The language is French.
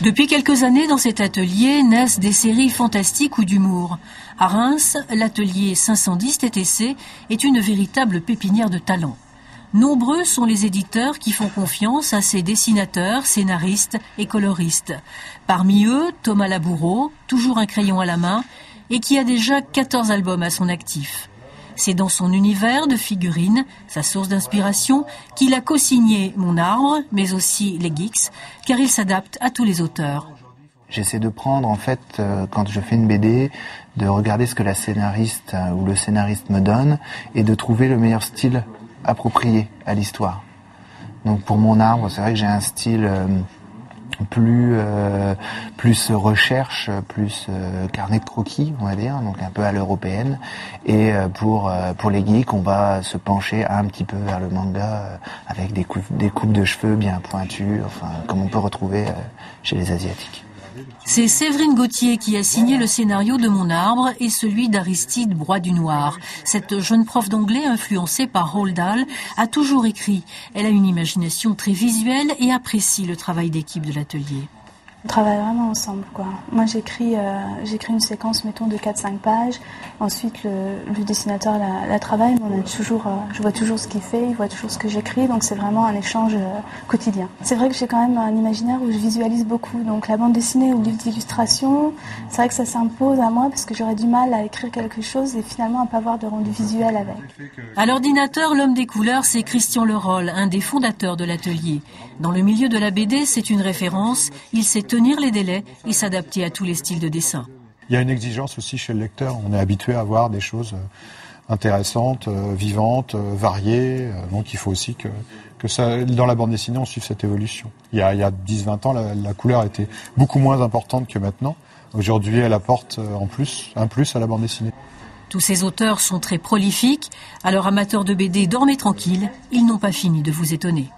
Depuis quelques années, dans cet atelier, naissent des séries fantastiques ou d'humour. À Reims, l'atelier 510 TTC est une véritable pépinière de talents. Nombreux sont les éditeurs qui font confiance à ces dessinateurs, scénaristes et coloristes. Parmi eux, Thomas Laboureau, toujours un crayon à la main, et qui a déjà 14 albums à son actif. C'est dans son univers de figurines, sa source d'inspiration, qu'il a co-signé Mon Arbre, mais aussi Les Geeks, car il s'adapte à tous les auteurs. J'essaie de prendre, en fait, quand je fais une BD, de regarder ce que la scénariste ou le scénariste me donne et de trouver le meilleur style approprié à l'histoire. Donc pour Mon Arbre, c'est vrai que j'ai un style plus recherche, plus carnet de croquis, on va dire, donc un peu à l'européenne. Et pour les geeks, on va se pencher un petit peu vers le manga avec des coupes de cheveux bien pointues, enfin comme on peut retrouver chez les Asiatiques. C'est Séverine Gauthier qui a signé le scénario de Mon Arbre et celui d'Aristide Broy-du-Noir. Cette jeune prof d'anglais influencée par Roald Dahl a toujours écrit. Elle a une imagination très visuelle et apprécie le travail d'équipe de l'atelier. On travaille vraiment ensemble, quoi. Moi, j'écris une séquence, mettons, de 4-5 pages. Ensuite, le dessinateur la travaille, mais je vois toujours ce qu'il fait, il voit toujours ce que j'écris, donc c'est vraiment un échange quotidien. C'est vrai que j'ai quand même un imaginaire où je visualise beaucoup, donc la bande dessinée ou le livre d'illustration, c'est vrai que ça s'impose à moi parce que j'aurais du mal à écrire quelque chose et finalement à pas avoir de rendu visuel avec. À l'ordinateur, l'homme des couleurs, c'est Christian Leroll, un des fondateurs de l'atelier. Dans le milieu de la BD, c'est une référence, il sait tenir les délais et s'adapter à tous les styles de dessin. Il y a une exigence aussi chez le lecteur. On est habitué à voir des choses intéressantes, vivantes, variées. Donc il faut aussi que ça, dans la bande dessinée, on suive cette évolution. Il y a 10-20 ans, la couleur était beaucoup moins importante que maintenant. Aujourd'hui, elle apporte un plus à la bande dessinée. Tous ces auteurs sont très prolifiques. Alors amateurs de BD, dormez tranquilles, ils n'ont pas fini de vous étonner.